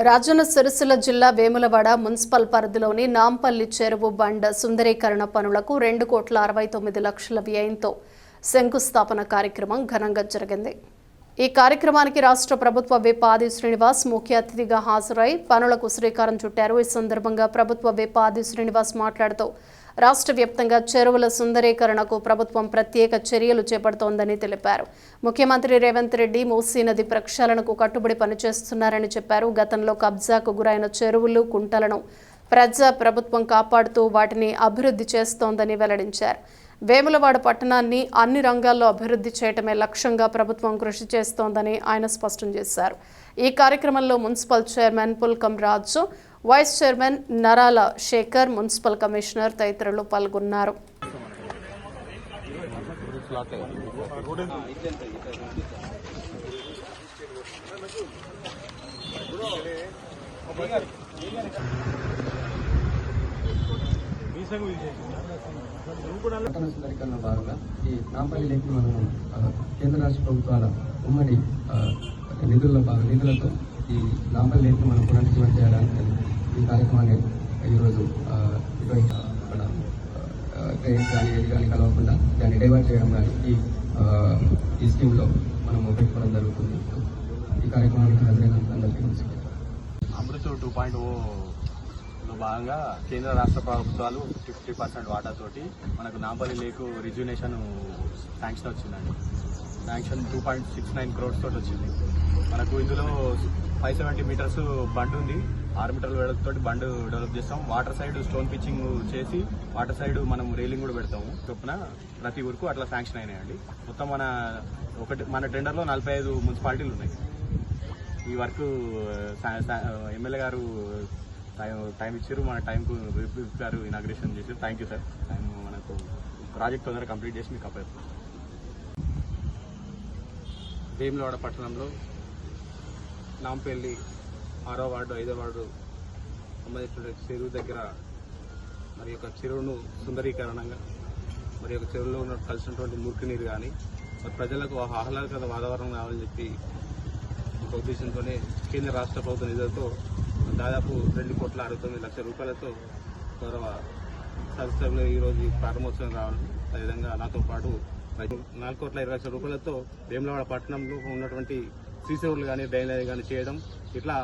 రాజన్న సిరిసిల్ల జిల్లా వేములవాడ మున్సిపల్ పరిధిలోని నాంపల్లి చెరువు బండ్ సుందరీకరణ పనులకు 2,69,00,000 వ్యయంతో శంకుస్థాపన కార్యక్రమం ఘనంగా జరిగింది. ఈ కార్యక్రమానికి రాష్ట్ర ప్రభుత్వ విప్ ఆది శ్రీనివాస్ ముఖ్య అతిథిగా హాజరై పనులకు శ్రీకారం చుట్టారు. ఈ సందర్భంగా ప్రభుత్వ విప్ ఆది శ్రీనివాస్ మాట్లాడుతూ రాష్ట్ర వ్యాప్తంగా చెరువుల సుందరీకరణకు ప్రభుత్వం ప్రత్యేక చర్యలు చేపడుతోందని తెలిపారు. ముఖ్యమంత్రి రేవంత్ రెడ్డి మూసీ నది ప్రక్షాళనకు కట్టుబడి పనిచేస్తున్నారని చెప్పారు. గతంలో కబ్జాకు గురైన చెరువులు, కుంటలను ప్రభుత్వం కాపాడుతూ వాటిని అభివృద్ధి చేస్తోందని వెల్లడించారు. వేములవాడ పట్టణాన్ని అన్ని రంగాల్లో అభివృద్ధి చేయటమే లక్ష్యంగా ప్రభుత్వం కృషి చేస్తోందని ఆయన స్పష్టం చేశారు. ఈ కార్యక్రమంలో మున్సిపల్ చైర్మన్ పుల్కం రాజు, వైస్ చైర్మన్ నరాల శేఖర్, మున్సిపల్ కమిషనర్ తదితరులు పాల్గొన్నారు. సుందరీకరణ భాగంగా ఈ నాంపల్లి లేక్ మనం కేంద్ర రాష్ట్ర ప్రభుత్వాల ఉమ్మడి నిధులతో ఈ నాంపల్లి లేక్ మనం పునరుజ్జీవనం చేయడానికి ఈ కార్యక్రమాన్ని ఈరోజు అక్కడ ట్రైన్స్ కానీ ఏది కానీ కలవకుండా దాన్ని డైవర్ట్ చేయడం కానీ ఈ స్కీమ్లో మనం పెట్టుకోవడం జరుగుతుంది. ఈ కార్యక్రమానికి హాజరైన అందరికీ అమృత్ 2.0లో భాగంగా కేంద్ర రాష్ట్ర ప్రభుత్వాలు 50% వాటా తోటి మనకు నాంపల్లి లేకు రిజ్యునేషన్ శాంక్షన్ వచ్చిందండి. శాంక్షన్ 2.69 crores తోటి వచ్చింది. మనకు ఇందులో 570 meters బండ్ ఉంది. 6 మీటర్ల వెడల్పుతోటి బండ్ డెవలప్ చేస్తాం. వాటర్ సైడ్ స్టోన్ పిచ్చింగ్ చేసి వాటర్ సైడ్ మనం రైలింగ్ కూడా పెడతాము. చొప్పున ప్రతి ఊరుకు అట్లా శాంక్షన్ అయినాయండి. మొత్తం మన టెండర్లో 45 మున్సిపాలిటీలు ఉన్నాయి. ఈ వర్క్ ఎమ్మెల్యే గారు టైం ఇచ్చారు. మన టైంకు విప్ గారు ఇనాగ్రేషన్ చేశారు. Thank you sir. మనకు ప్రాజెక్ట్ తొందరగా కంప్లీట్ చేసి మీకు అప్పచెప్తాం. వేములవాడ పట్టణంలో నాంపల్లి 6వ వార్డు 5వ వార్డు సంబంధించిన చెరువు దగ్గర మరి యొక్క చెరువును సుందరీకరణంగా మరి యొక్క చెరువులో ఉన్న కలిసినటువంటి మురికి నీరు కానీ మరి ప్రజలకు ఆహ్లాదకర వాతావరణం కావాలని చెప్పి ఒక ఉద్దేశంతోనే కేంద్ర రాష్ట్ర ప్రభుత్వ నిధులతో దాదాపు 2,69,00,000 రూపాయలతో గౌరవ శాసనసభలో ఈరోజు ప్రారంభోత్సవం రావడం, అదేవిధంగా నాతో పాటు 4,20,00,000 రూపాయలతో వేములవాడ పట్టణంలో ఉన్నటువంటి సీసీ రోడ్లు కానీ డ్రైనేజ్ కానీ చేయడం, ఇట్లా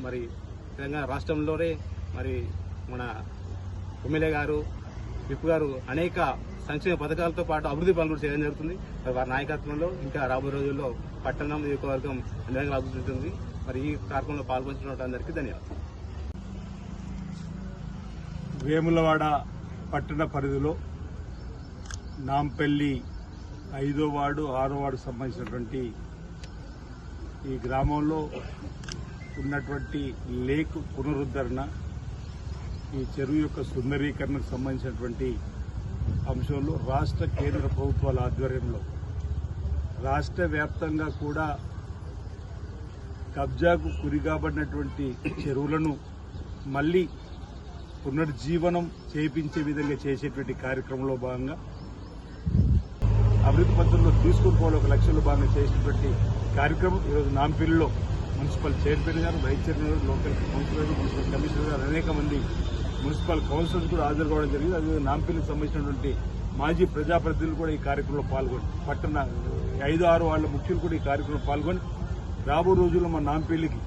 మరి తెలంగాణ రాష్ట్రంలోనే మరి మన ఎమ్మెల్యే గారు విప్ గారు అనేక సంక్షేమ పథకాలతో పాటు అభివృద్ధి పనులు కూడా చేయడం జరుగుతుంది. మరి వారి నాయకత్వంలో ఇంకా రాబోయే రోజుల్లో పట్టణం నియోజకవర్గం అన్ని రంగాలు అభివృద్ధి ఉంటుంది. మరి ఈ కార్యక్రమంలో పాల్గొంటున్న అందరికీ ధన్యవాదాలు. వేములవాడ పట్టణ పరిధిలో నాంపల్లి 5వ వార్డు 6వ వార్డు సంబంధించినటువంటి ఈ గ్రామంలో ఉన్నటువంటి లేక్ పునరుద్ధరణ, ఈ చెరువు యొక్క సుందరీకరణకు సంబంధించినటువంటి అంశంలో రాష్ట్ర కేంద్ర ప్రభుత్వాల ఆధ్వర్యంలో రాష్ట్ర వ్యాప్తంగా కూడా కబ్జాకు గురికాబడినటువంటి చెరువులను మళ్లీ పునర్జీవనం చేయించే విధంగా చేసేటువంటి కార్యక్రమంలో భాగంగా అభివృద్ధి పద్ధతుల్లో తీసుకుని పోవడం 1 లక్షల భాగంగా చేసినటువంటి కార్యక్రమం ఈరోజు నాంపల్లిలో మున్సిపల్ చైర్మన్ గారు, వైస్ చైర్మన్ గారు, లోకల్ కౌన్సిలర్, మున్సిపల్ కమిషనర్ గారు, అనేక మంది మున్సిపల్ కౌన్సిలర్స్ కూడా హాజరు కావడం జరిగింది. అదే నాంపల్లికి సంబంధించినటువంటి మాజీ ప్రజాప్రతినిధులు కూడా ఈ కార్యక్రమంలో పాల్గొని, పట్టణ 5-6 వార్డుల ముఖ్యులు కూడా ఈ కార్యక్రమంలో పాల్గొని రాబో రోజుల్లో మన నాంపల్లికి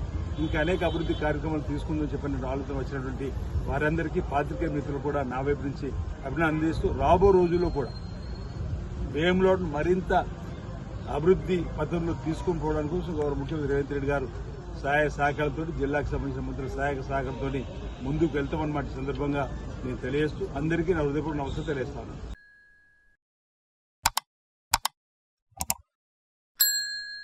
ఇంకా అనేక అభివృద్ధి కార్యక్రమాలు తీసుకుందని చెప్పిన ఆలోచన వచ్చినటువంటి వారందరికీ పాత్రికేయ మిత్రులు కూడా నా వైపు నుంచి అభినందన చేస్తూ రాబో రోజుల్లో కూడా వేములవాడను మరింత అభివృద్ధి పద్ధతుల్లో తీసుకుని పోవడానికి కోసం గౌరవ ముఖ్యమంత్రి రేవంత్ రెడ్డి గారు సహాయ సహకారాలతో, జిల్లాకు సంబంధించిన మంత్రుల సహాయక సహకారంతో ముందుకు వెళ్తామన్నమాట సందర్భంగా నేను తెలియజేస్తూ అందరికీ నా హృదయపూర్వక నమస్కారం తెలియజేస్తాను.